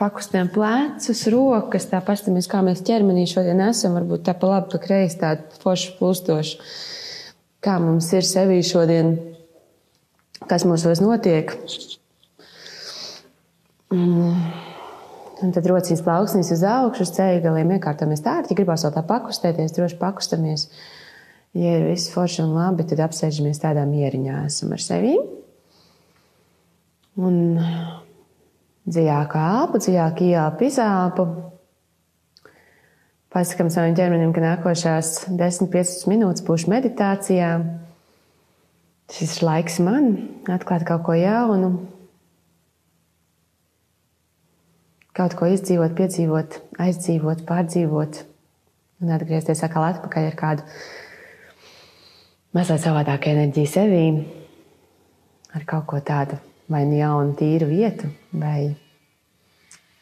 pakustinām plecus, rokas, tā pastamies, kā mēs ķermenī šodien esam, varbūt tā pa labi, pa kreisi, tādu foršu plūstošu. Kā mums ir sevī šodien, kas mūsos notiek. Un tad rociņas plauksnīs uz augšu, uz ceļa galiem iekārtamies tā, ja gribās vēl tā pakustēties, droši pakustamies. Ja ir viss forši un labi, tad apsēžamies tādā mieriņā, esam ar sevi. Un dziļāk elpu, dziļāk ieelpu, izelpu. Pasakam saviem ķermenim, ka nākošās 10-15 minūtes būšu meditācijā. Šis ir laiks man atklāt kaut ko jaunu. Kaut ko izdzīvot, piedzīvot, aizdzīvot, pārdzīvot. Un atgriezties atkal atpakaļ ar kādu mazliet savādāku enerģiju sevī. Ar kaut ko tādu. Vai nu jaunu, tīru vietu, vai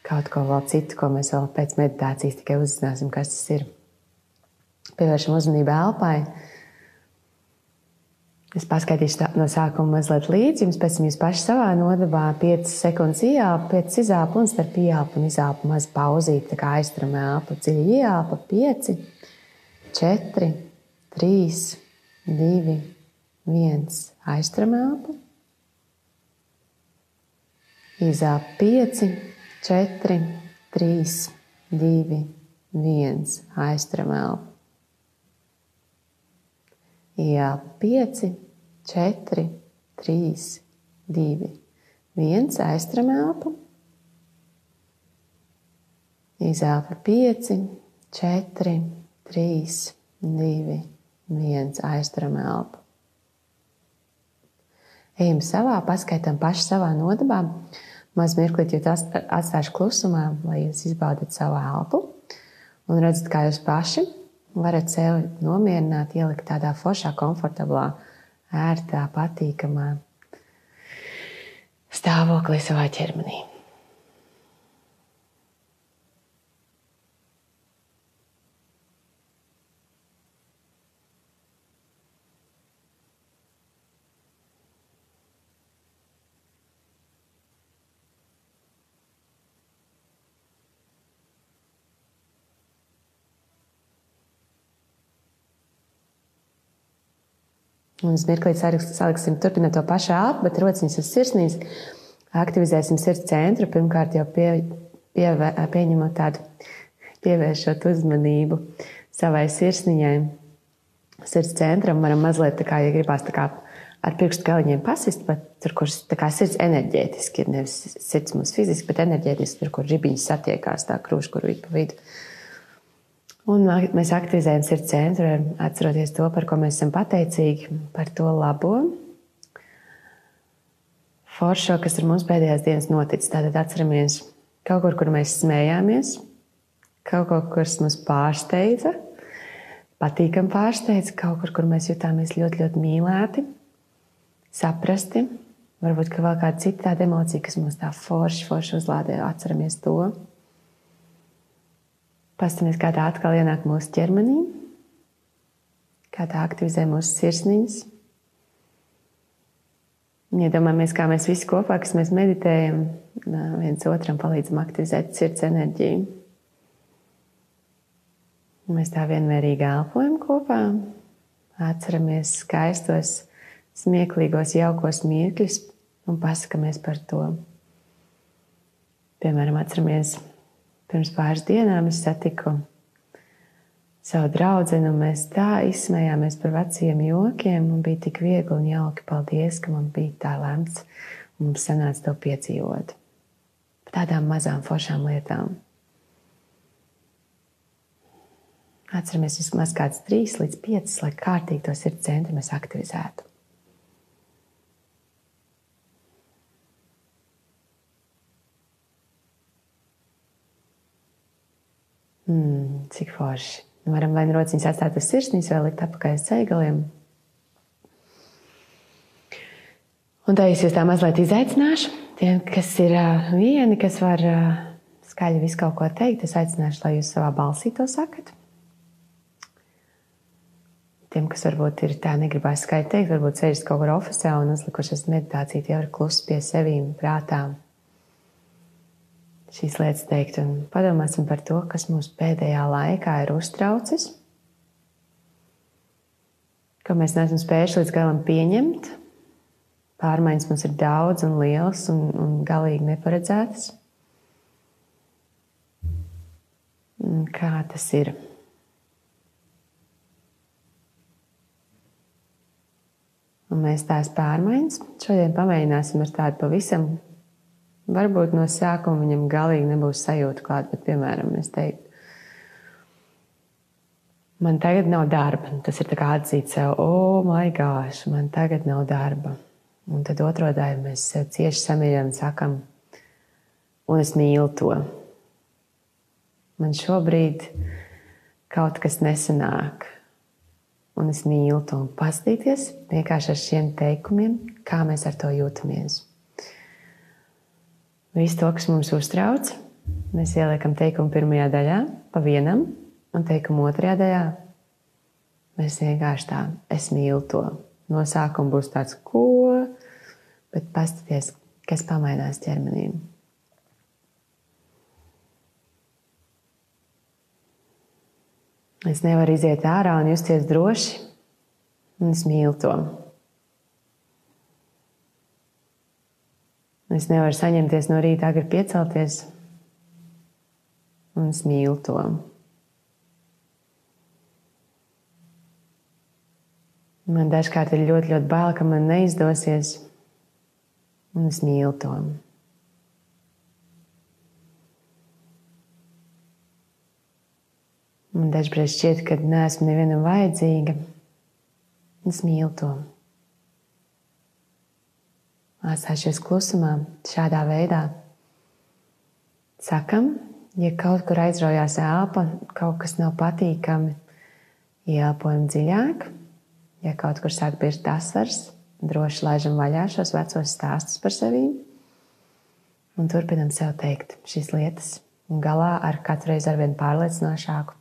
kaut ko vēl citu, ko mēs vēl pēc meditācijas tikai uzzināsim, kas tas ir. Pievēršam uzmanību elpai. Es paskaitīšu no sākuma mazliet līdzi, jums pēc tam jūs paši savā nodabā 5 sekundes ieelpa, 5 izelpa un starp ieelpu un izelpu maz pauzīt, tā kā aizturam elpu. Dziļi ieelpa, 5, 4, 3, 2, 1, aizturam elpu. Izelpa 5, 4, 3, 2, 1, aizturam elpu. Ielpa 5, 4, 3, 2, 1, aizturam elpu. Izelpa 5, 4, 3, 2, 1, aizturam elpu. Ejam savā, paskaitam paši savā nodabā. Maz mirklīt jūs atstāšu klusumā, lai jūs izbaudat savu elpu. Un redzat, kā jūs paši varat sevi nomierināt, ielikt tādā foršā, komfortablā, ērtā, patīkamā stāvoklī savā ķermenī. Un uz mirklīt saliksim turpināt to pašu elpu, bet rociņas uz sirsnīs. Aktivizēsim sirds centru. Pirmkārt jau pieņemot tādu, pievēršot uzmanību savai sirsniņai. Sirds centram varam mazliet, tā kā, ja gribās tā kā ar pirkstu galiņiem pasist, bet tur, kur tā kā sirds enerģētiski ir, nevis sirds mums fiziski, bet enerģētiski, tur, kur ribiņas satiekās, tā krūškurvīt pa vidu. Un mēs aktivizējam sirds centru, atceroties to, par ko mēs esam pateicīgi, par to labo foršo, kas ar mums pēdējās dienas noticis. Tātad atceramies kaut kur mēs smējāmies, kaut kas mums pārsteidza, patīkam pārsteidza, kaut kur mēs jutāmies ļoti, ļoti mīlēti, saprasti, varbūt, ka vēl kāda cita tāda emocija, kas mums tā forši uzlādē, atceramies to. Pastamies, kā tā atkal ienāk mūsu ķermenī, kā tā aktivizē mūsu sirsniņas. Iedomājamies, kā mēs visi kopā, kas mēs meditējam, viens otram palīdzam aktivizēt sirds enerģiju. Mēs tā vienmērīgi elpojam kopā, atceramies skaistos, smieklīgos, jaukos mirkļus un pasakamies par to. Piemēram, atceramies, pirms pāris dienām es satiku savu draudzeni, un mēs tā izsmējāmies par veciem jokiem, un bija tik viegli un jauki. Paldies, ka man bija tā lemts, un mums sanāca to piedzīvot. Par tādām mazām foršām lietām. Atceramies vismaz kāds 3 līdz 5, lai kārtīgi to sirds centru mēs aktivizētu. Cik forši. Varam vai nu rociņas atstāt uz sirsnīs, vai likt apakaļ uz ceļgaliem. Un tā es jūs tā mazliet izaicināšu. Tiem, kas ir vieni, kas var skaļi visu kaut ko teikt, es aicināšu, lai jūs savā balsī to sakat. Tiem, kas varbūt ir tā negribās skaļi teikt, varbūt sēžas kaut kur ofisā un uzlikušas meditāciju, tie var klusi pie sevīm prātām. šīs lietas teikt. Un padomāsim par to, kas mūs pēdējā laikā ir uztraucis, ko mēs neesam spējuši līdz galam pieņemt. Pārmaiņas mums ir daudz un lielas un galīgi neparedzētas. Kā tas ir? Un mēs tās pārmaiņas šodien pamēģināsim ar tādu pavisam, varbūt no sākuma viņam galīgi nebūs sajūta klāt, bet, piemēram, es teiktu, man tagad nav darba. Tas ir tā kā atzīt sev, oh my gosh, man tagad nav darba. Un tad otro daļu mēs sev cieši samīļam un sakam, un es mīlu to. Man šobrīd kaut kas nesanāk. Un es mīlu to un paskatīties vienkārši ar šiem teikumiem, kā mēs ar to jūtamies. Visu to, kas mums uztrauc, mēs ieliekam teikumu pirmajā daļā, pa vienam, un teikumu otrajā daļā. Mēs vienkārši tā, es mīlu to. No sākuma būs tāds, ko? Bet paskaties, kas pamainās ķermenī. Es nevaru iziet ārā un justies droši, un es mīlu to. Es nevaru saņemties no rīta agri piecelties, un es mīlu to. Man dažkārt ir ļoti, ļoti bail, ka man neizdosies, un es mīlu to. Man dažreiz šķiet, ka neesmu nevienam vajadzīga. Es mīlu to. Atstājušies klusumā, šādā veidā. Sakam, ja kaut kur aizraujās elpa, kaut kas nav patīkami, ieelpojam dziļāk. Ja kaut kur sāk birst asars, droši laižam vaļā šos vecos stāstus par sevi. Un turpinam sev teikt šīs lietas. Un galā ar katru reizi arvien pārliecinošāku.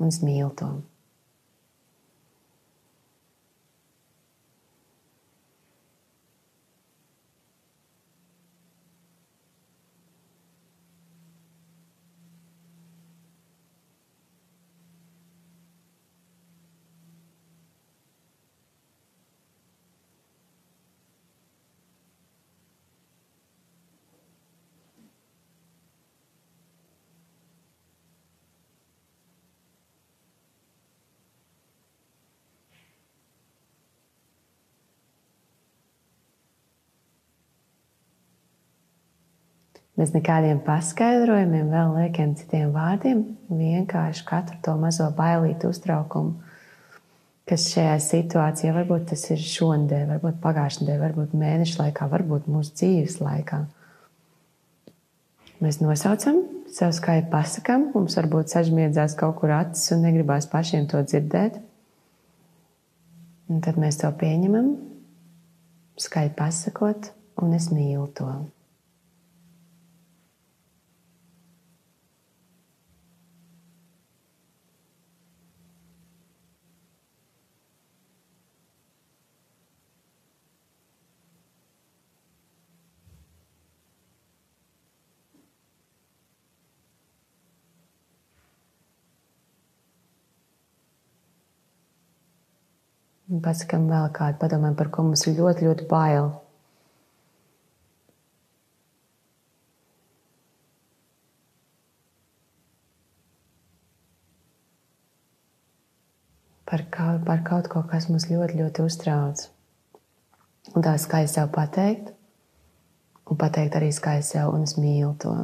Un es mīlu to. Bez nekādiem paskaidrojumiem, vēl liekiem citiem vārdiem, vienkārši katru to mazo bailītu uztraukumu, kas šajā situācijā, varbūt tas ir šonadēļ, varbūt pagājušajā nedēļā, varbūt mēneša laikā, varbūt mūsu dzīves laikā. Mēs nosaucam, sev skaļi pasakam, mums varbūt sažmiedzās kaut kur acis un negribās pašiem to dzirdēt. Un tad mēs to pieņemam, skaļi pasakot, un es mīlu to. Un pasakam vēl kādu, padomājam, par ko mums ir ļoti, ļoti bail. Par kaut ko, kas mums ļoti, ļoti uztrauc. Un tā skaļi sev pateikt, un pateikt arī skaļi sev, un es mīlu to.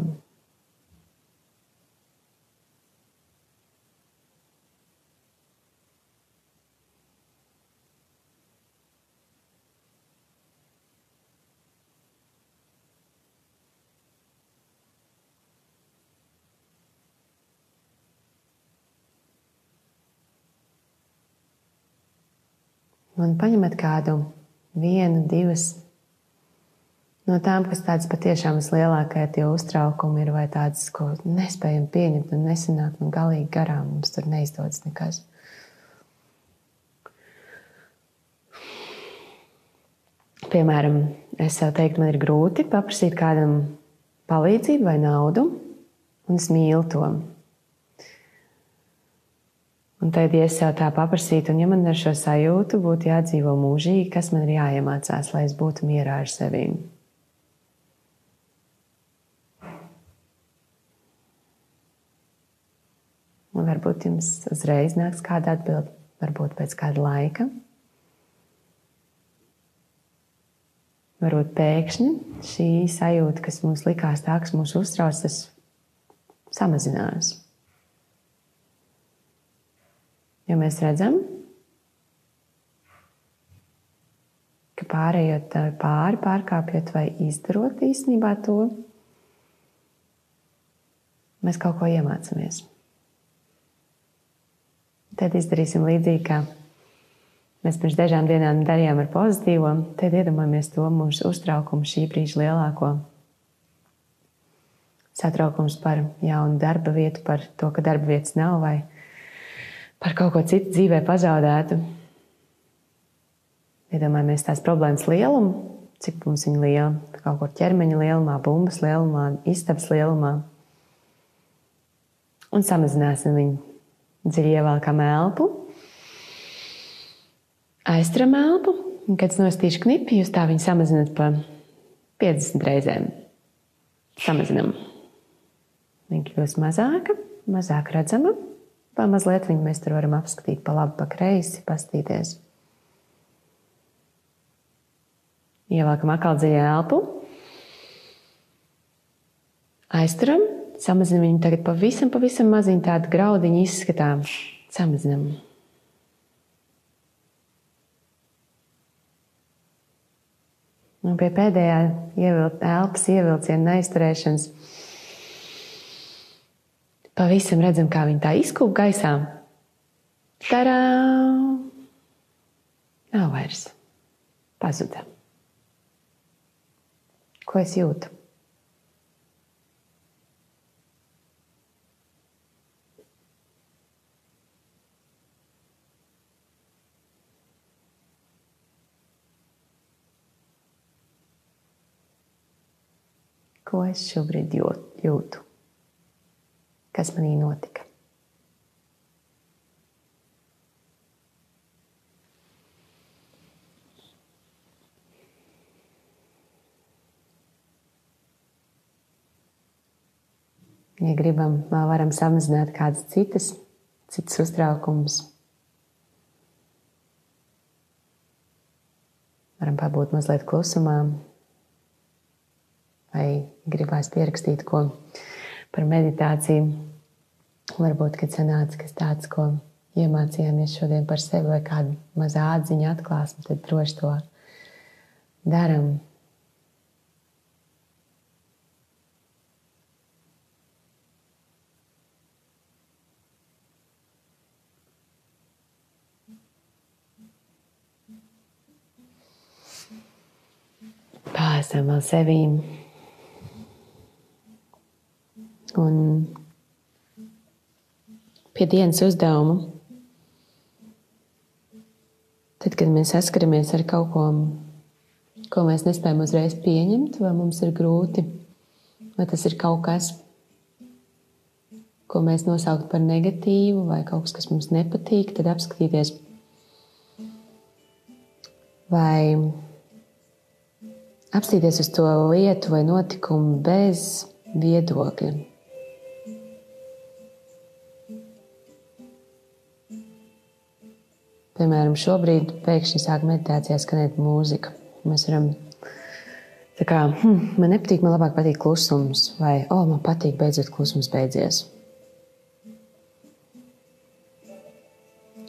Un paņemat kādu, vienu, divas no tām, kas tādas patiešām vislielākie tie uztraukumi ir, vai tādas, ko nespējam pieņemt un nesanāk un galīgi garām, mums tur neizdodas nekas. Piemēram, es sev teiktu, man ir grūti paprasīt kādam palīdzību vai naudu, Un es mīlu to. Un tad, ja es sev tā paprasītu, un ja man ar šo sajūtu būtu jādzīvo mūžīgi, kas man ir jāiemācās, lai es būtu mierā ar sevi? Un varbūt jums uzreiz nāks kāda atbilde, varbūt pēc kāda laika. Varbūt pēkšņi šī sajūta, kas mums likās tā, kas mūs uztrauc, tas samazinās. Jo mēs redzam, ka pārējot pārkāpjot vai izdarot īstenībā to, mēs kaut ko iemācāmies. Tad izdarīsim līdzīgi, kā mēs pirms dažām dienām darījām ar pozitīvo, tad iedomājamies to mūsu uztraukumu šī brīža lielāko. Satraukums par jaunu darba vietu, par to, ka darba vietas nav vai par kaut ko citu dzīvē pazaudētu. Iedomājamies tās problēmas lielumu, cik mums viņa liela, kaut kur ķermeņa lielumā, bumbas lielumā, istabas lielumā. Un samazināsim viņu. Dziļi ievelkam elpu, aizturam elpu, un, kad es nostīšu knipi, jūs tā viņu samazināt pa 50 reizēm. Samazinam. Viņa kļūst mazāka, mazāk redzama, pa mazliet viņu mēs tur varam apskatīt pa labi, pa kreisi, pastīties. Ievelkam atkal dziļi elpu, aizturam, samazinam viņu tagad pavisam maziņu tādu graudiņu izskatām. Samazinam. Un pie pēdējā elpas ievilciena aizturēšanas pavisam redzam, kā viņa tā izkūp gaisā. Tarā! Nav vairs. Pazuda. Ko es jūtu? Ko es šobrīd jūtu? Kas manī notika? Ja gribam, vēl varam samazināt kādas citas uztraukumus. Varam pabūt mazliet klusumā. Vai gribās pierakstīt ko par meditāciju. Varbūt, kad sanāca kas tāds, ko iemācījāmies šodien par sevi vai kādu mazā atziņa atklāsmi, tad droši to daram. Pāsam vēl sevīm. Un pie dienas uzdevuma, tad, kad mēs saskaramies ar kaut ko, ko mēs nespējam uzreiz pieņemt, vai mums ir grūti, vai tas ir kaut kas, ko mēs nosaukt par negatīvu, vai kaut kas mums nepatīk, tad apskatīties, vai apstīties uz to lietu vai notikumu bez viedokļa. Piemēram, šobrīd pēkšņi sāk meditācijā skanēt mūzika. Mēs varam tā kā, man nepatīk, man labāk patīk klusums, vai, man patīk, beidzot klusums beidzies.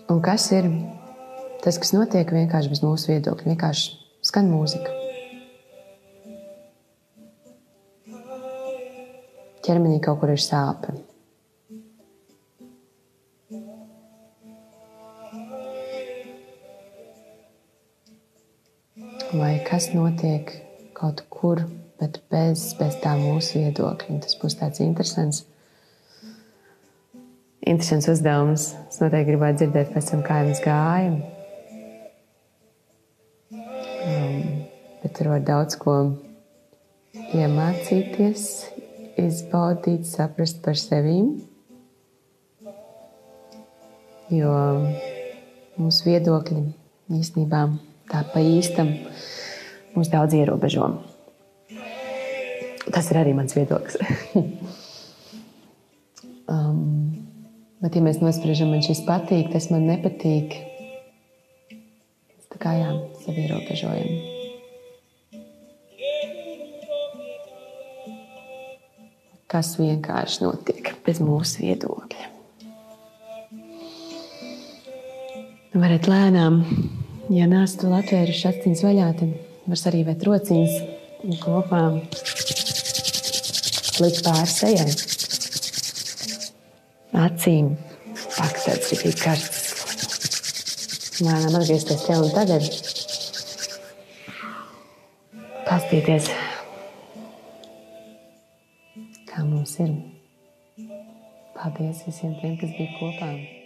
Un kas ir tas, kas notiek vienkārši bez mūsu viedokļa, vienkārši skan mūzika. Ķermenī kaut kur ir sāpe. Vai kas notiek kaut kur, bet bez tā mūsu viedokļa. Tas būs tāds interesants uzdevums. Es noteikti gribētu dzirdēt pēc tam, kā jums gāja. Bet tur var daudz ko iemācīties, izbaudīt, saprast par sevīm, jo mūsu viedokļi īstenībā tā pa īstam mūs daudz ierobežo. Tas ir arī mans viedoklis. Bet ja mēs nospriežam, man šis patīk, tas man nepatīk, tā kā jā, sevi ierobežojam. Kas vienkārši notiek bez mūsu viedokļa. Varat lēnām, ja neesat vēl atvēruši aciņas vaļā, tad var sarīvēt rociņas un kopā likt pāri sejai. Acīm pakt tāds ir karsts. Lēnām atgriezties te un tagad. Pastīties, kā mums ir. Paldies visiem tiem, kas bija kopā.